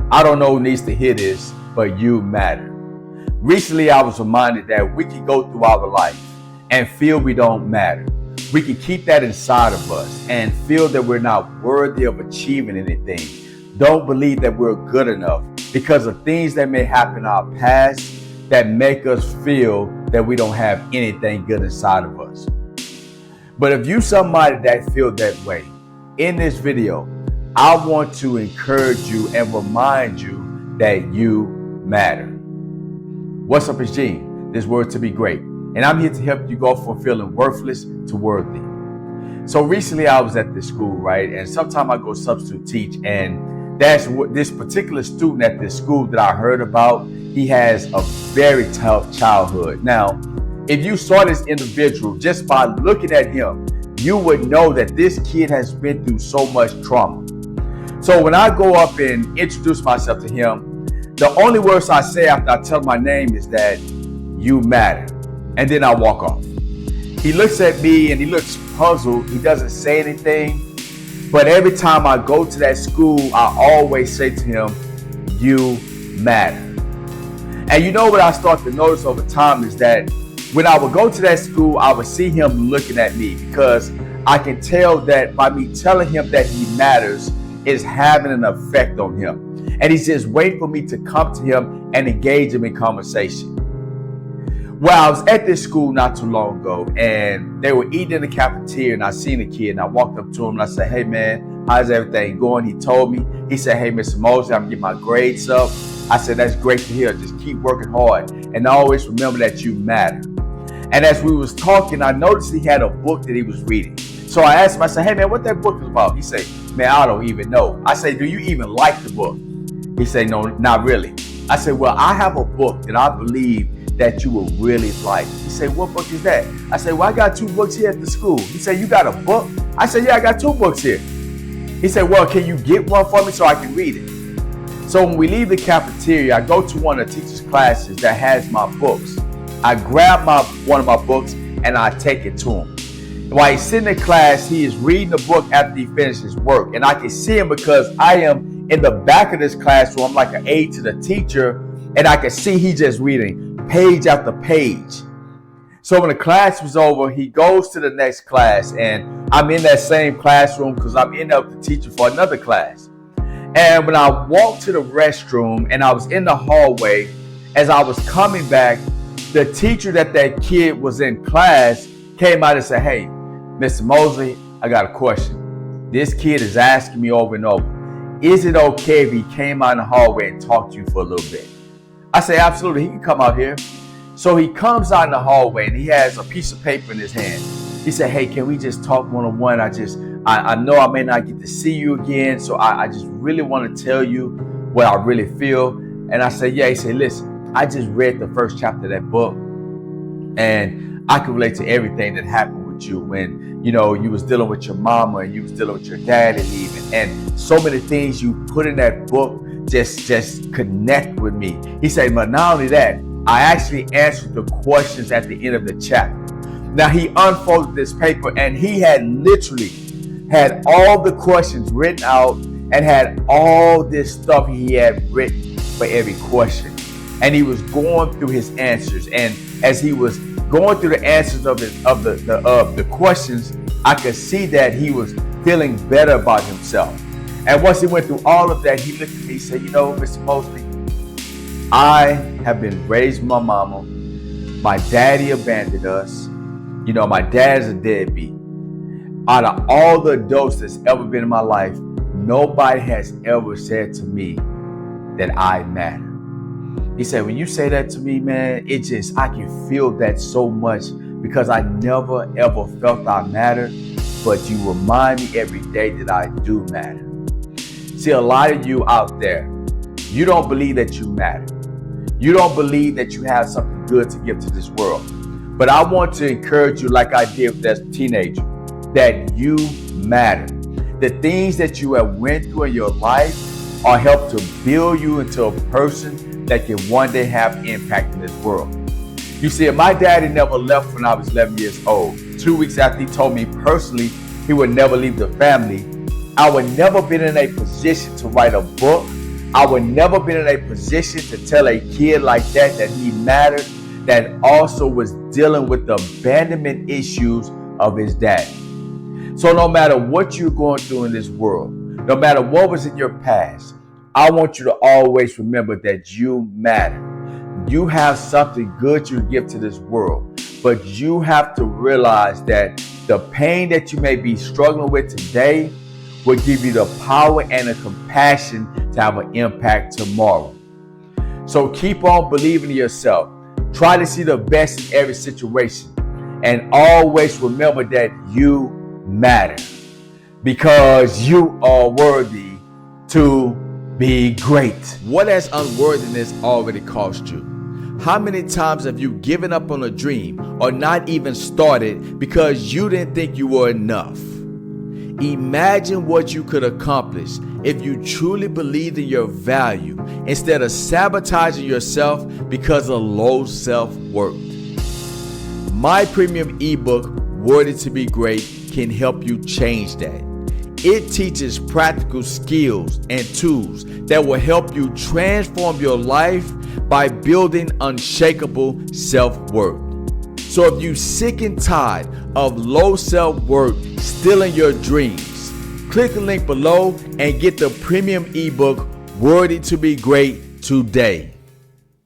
I don't know who needs to hear this, but you matter. Recently, I was reminded that we can go through our life and feel we don't matter. We can keep that inside of us and feel that we're not worthy of achieving anything. Don't believe that we're good enough because of things that may happen in our past that make us feel that we don't have anything good inside of us. But if you somebody that feel that way, in this video, I want to encourage you and remind you that you matter. What's up, it's Gene, this word to be great. And I'm here to help you go from feeling worthless to worthy. So recently I was at this school, right? And sometimes I go substitute teach, and that's what this particular student at this school that I heard about, he has a very tough childhood. Now, if you saw this individual just by looking at him, you would know that this kid has been through so much trauma. So when I go up and introduce myself to him, the only words I say after I tell my name is that you matter. And then I walk off. He looks at me and he looks puzzled. He doesn't say anything. But every time I go to that school, I always say to him, you matter. And you know what I start to notice over time is that when I would go to that school, I would see him looking at me because I can tell that by me telling him that he matters is having an effect on him. And he's just waiting for me to come to him and engage him in conversation. Well, I was at this school not too long ago, and they were eating in the cafeteria, and I seen a kid, and I walked up to him, and I said, hey, man, how's everything going? He told me. He said, hey, Mr. Mosley, I'm getting my grades up. I said, that's great to hear. Just keep working hard, and always remember that you matter. And as we was talking, I noticed he had a book that he was reading. So I asked him, I said, hey, man, what that book is about? He said, man, I don't even know. I said, do you even like the book? He said, no, not really. I said, well, I have a book that I believe that you will really like. He said, what book is that? I said, well, I got 2 books here at the school. He said, you got a book? I said, yeah, I got 2 books here. He said, well, can you get one for me so I can read it? So when we leave the cafeteria, I go to one of the teacher's classes that has my books. I grab one of my books and I take it to him. While he's sitting in class, he is reading the book after he finishes work. And I can see him because I am in the back of this classroom. I'm like an aide to the teacher. And I can see he just reading page after page. So when the class was over, he goes to the next class. And I'm in that same classroom because I'm in there with the teacher for another class. And when I walked to the restroom and I was in the hallway, as I was coming back, the teacher that kid was in class came out and said, hey, Mr. Mosley, I got a question. This kid is asking me over and over, is it okay if he came out in the hallway and talked to you for a little bit? I say, absolutely, he can come out here. So he comes out in the hallway and he has a piece of paper in his hand. He said, hey, can we just talk one-on-one? I know I may not get to see you again, so I just really want to tell you what I really feel. And I said, yeah. He said, listen, I just read the first chapter of that book and I can relate to everything that happened with you when, you know, you was dealing with your mama and you was dealing with your daddy leaving, and so many things you put in that book just connect with me. He said, but not only that, I actually answered the questions at the end of the chapter. Now he unfolded this paper and he had literally had all the questions written out and had all this stuff he had written for every question. And he was going through his answers. And as he was going through the answers of the questions, I could see that he was feeling better about himself. And once he went through all of that, he looked at me and said, you know, Mr. Mosley, I have been raised with my mama. My daddy abandoned us. You know, my dad's a deadbeat. Out of all the adults that's ever been in my life, nobody has ever said to me that I matter. He said, when you say that to me, man, I can feel that so much because I never, ever felt I mattered. But you remind me every day that I do matter. See, a lot of you out there, you don't believe that you matter. You don't believe that you have something good to give to this world. But I want to encourage you, like I did with that teenager, that you matter. The things that you have went through in your life are helped to build you into a person that can one day have impact in this world. You see, my daddy never left when I was 11 years old. 2 weeks after he told me personally he would never leave the family, I would never been in a position to write a book. I would never been in a position to tell a kid like that he mattered, that also was dealing with the abandonment issues of his dad. So no matter what you're going through in this world, no matter what was in your past, I want you to always remember that you matter. You have something good you give to this world, but you have to realize that the pain that you may be struggling with today will give you the power and the compassion to have an impact tomorrow. So keep on believing in yourself. Try to see the best in every situation. And always remember that you matter, because you are worthy to be great. What has unworthiness already cost you? How many times have you given up on a dream or not even started because you didn't think you were enough? Imagine what you could accomplish if you truly believed in your value instead of sabotaging yourself because of low self-worth. My premium ebook, Worthy to be Great, can help you change that. It teaches practical skills and tools that will help you transform your life by building unshakable self-worth. So if you're sick and tired of low self-worth stealing your dreams, click the link below and get the premium ebook, Worthy to be Great, today.